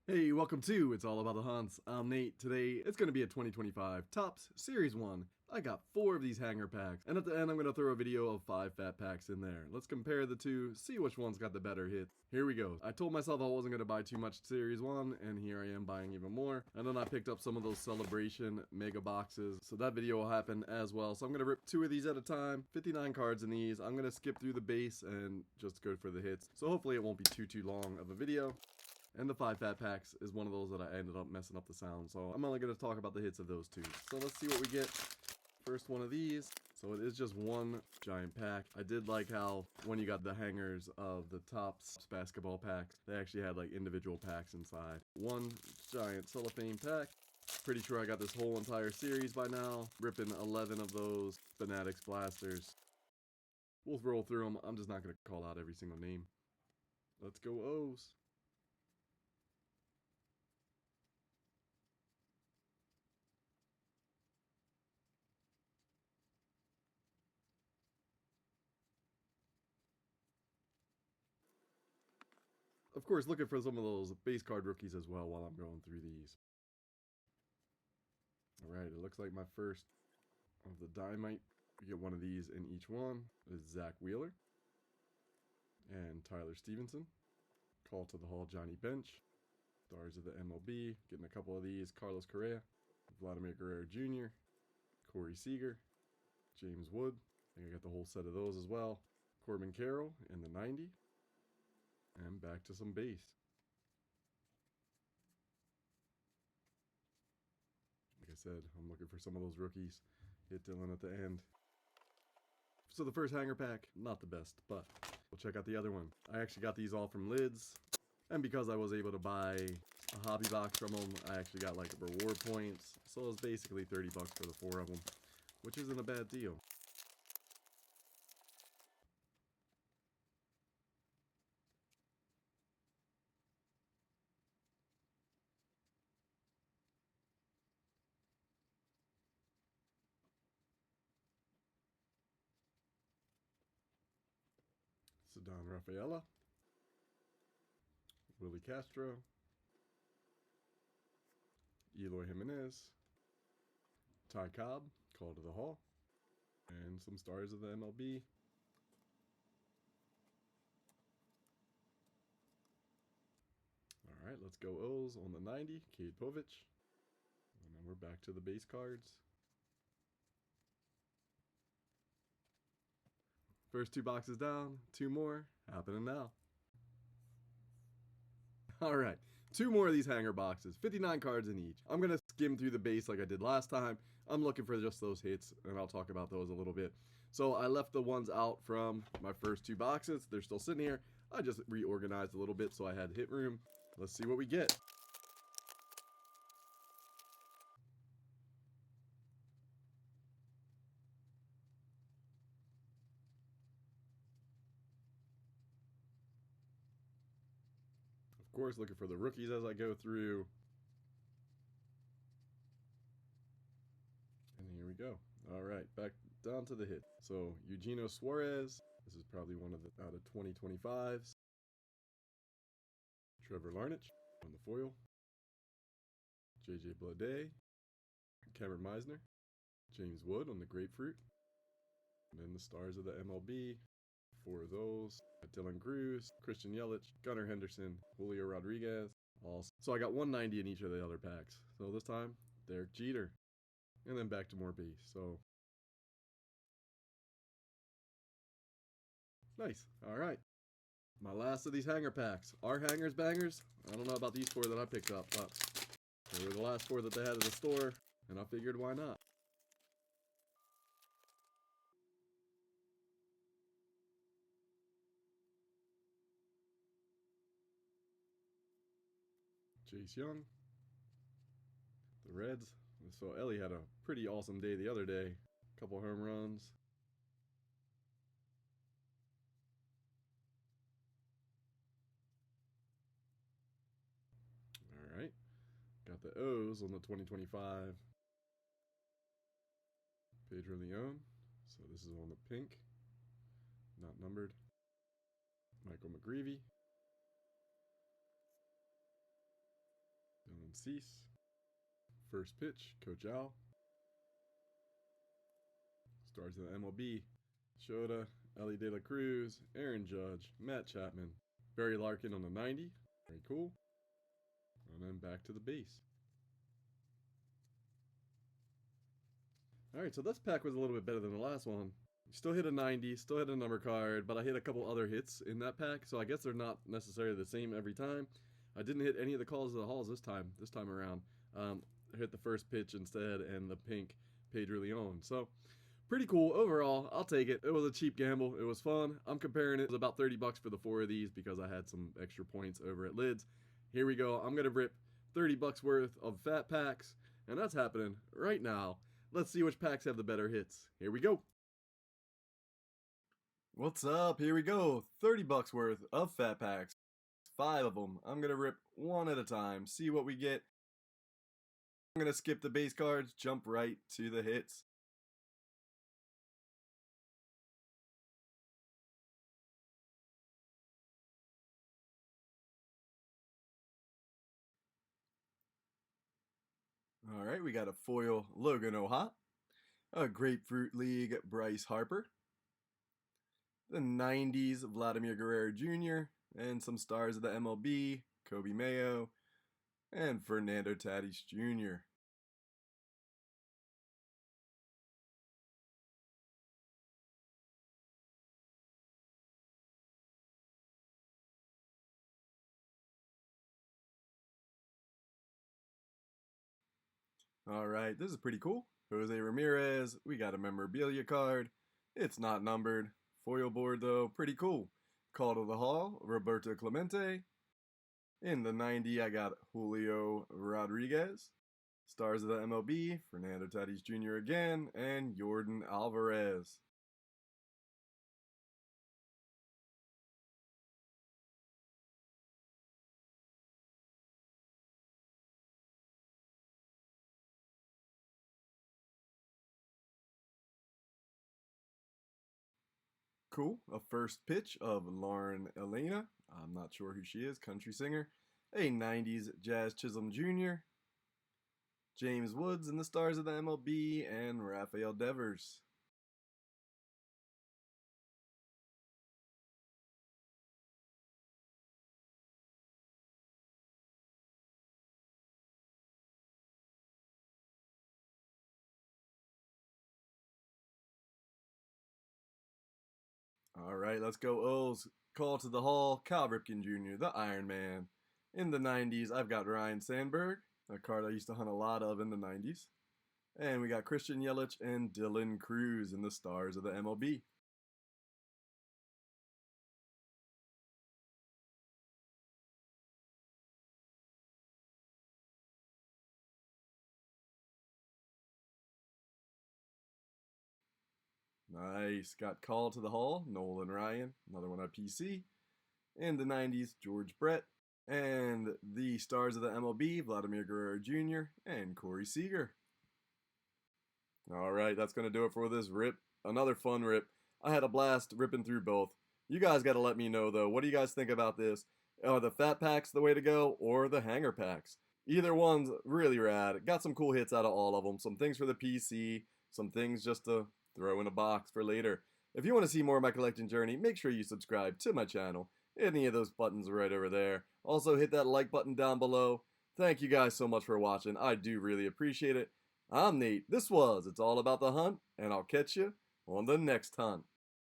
Hey, welcome to It's All About the Hunts. I'm Nate. Today, it's going to be a 2025 Topps Series 1. I got 4 of these hanger packs, and at the end I'm going to throw a video of 5 fat packs in there. Let's compare the two, see which one's got the better hit. Here we go. I told myself I wasn't going to buy too much Series 1, and here I am buying even more. And then I picked up some of those Celebration mega boxes, so that video will happen as well. So I'm going to rip 2 of these at a time, 59 cards in these. I'm going to skip through the base and just go for the hits. So hopefully it won't be too long of a video. And the 5 fat packs is one of those that I ended up messing up the sound. So I'm only going to talk about the hits of those 2. So let's see what we get. First one of these. So it is just one giant pack. I did like how when you got the hangers of the Topps basketball packs, they actually had like individual packs inside. One giant cellophane pack. Pretty sure I got this whole entire series by now. Ripping 11 of those Fanatics blasters. We'll roll through them. I'm just not going to call out every single name. Let's go O's. Of course, looking for some of those base card rookies as well while I'm going through these. Alright, it looks like my first of the Dynamite. We get one of these in each one. Is Zach Wheeler. And Tyler Stevenson. Call to the Hall, Johnny Bench. Stars of the MLB. Getting a couple of these. Carlos Correa. Vladimir Guerrero Jr. Corey Seager. James Wood. I think I got the whole set of those as well. Corbin Carroll in the 90. And back to some base. Like I said, I'm looking for some of those rookies. Hit Dylan at the end. So the first hanger pack, not the best, but we'll check out the other one. I actually got these all from Lids. And because I was able to buy a hobby box from them, I actually got like reward points. So it was basically 30 bucks for the 4 of them, which isn't a bad deal. Ceddanne Rafaela, Willie Castro, Eloy Jimenez, Ty Cobb, Call to the Hall, and some stars of the MLB. Alright, let's go O's on the 90, Cade Povich. And then we're back to the base cards. First 2 boxes down, 2 more, happening now. Alright, 2 more of these hanger boxes, 59 cards in each. I'm going to skim through the base like I did last time. I'm looking for just those hits, and I'll talk about those a little bit. So I left the ones out from my first 2 boxes. They're still sitting here. I just reorganized a little bit so I had hit room. Let's see what we get. Of course, looking for the rookies as I go through. And here we go. All right, back down to the hit. So Eugenio Suarez. This is probably one of the out of 2025s. Trevor Larnach on the foil. JJ Bleday. Cameron Meisner. James Wood on the grapefruit. And then the stars of the MLB. 4 of those. Dylan Cruz, Christian Yelich, Gunnar Henderson, Julio Rodriguez. So I got 190 in each of the other packs. So this time, Derek Jeter. And then back to more base. So nice. All right. My last of these hanger packs. Are hangers bangers? I don't know about these 4 that I picked up, but they were the last 4 that they had at the store, and I figured why not. Chase Young. The Reds. So Ellie had a pretty awesome day the other day. Couple home runs. All right. Got the O's on the 2025. Pedro Leon. So this is on the pink. Not numbered. Michael McGreevy. and Cease. First pitch, Coach Al. Stars of the MLB, Shota, Ellie De La Cruz, Aaron Judge, Matt Chapman, Barry Larkin on the 90. Very cool. And then back to the base. Alright, so this pack was a little bit better than the last one. Still hit a 90, still hit a number card, but I hit a couple other hits in that pack, so I guess they're not necessarily the same every time. I didn't hit any of the calls of the halls this time around. I hit the first pitch instead and the pink Pedro Leon. So, pretty cool overall. I'll take it. It was a cheap gamble. It was fun. I'm comparing it. It was about 30 bucks for the 4 of these because I had some extra points over at Lids. Here we go. I'm going to rip 30 bucks worth of fat packs, and that's happening right now. Let's see which packs have the better hits. Here we go. What's up? Here we go. 30 bucks worth of fat packs. 5 of them. I'm going to rip one at a time. See what we get. I'm going to skip the base cards. Jump right to the hits. Alright, we got a foil Logan O'Ha. A Grapefruit League Bryce Harper. The 90s Vladimir Guerrero Jr. And some stars of the MLB, Kobe Mayo and Fernando Tatis Jr. Alright, this is pretty cool. Jose Ramirez, we got a memorabilia card. It's not numbered. Foil board though, pretty cool. Call to the Hall, Roberto Clemente. In the 90, I got Julio Rodriguez. Stars of the MLB, Fernando Tatis Jr. again, and Yordan Alvarez. Cool. A first pitch of Lauren Elena. I'm not sure who she is. Country singer. A 90s Jazz Chisholm Jr. James Woods and the stars of the MLB, and Rafael Devers. Alright, let's go O's. Call to the Hall, Cal Ripken Jr., the Iron Man. In the 90s, I've got Ryan Sandberg, a card I used to hunt a lot of in the 90s. And we got Christian Yelich and Dylan Cruz in the stars of the MLB. Nice. Got Call to the Hall, Nolan Ryan, another one on PC. In the 90s, George Brett. And the stars of the MLB, Vladimir Guerrero Jr. and Corey Seager. Alright, that's going to do it for this rip. Another fun rip. I had a blast ripping through both. You guys got to let me know, though. What do you guys think about this? Are the fat packs the way to go, or the hanger packs? Either one's really rad. Got some cool hits out of all of them. Some things for the PC, some things just to throw in a box for later. If you want to see more of my collecting journey, make sure you subscribe to my channel. Any of those buttons are right over there. Also, hit that like button down below. Thank you guys so much for watching. I do really appreciate it. I'm Nate. This was It's All About the Hunt, and I'll catch you on the next hunt.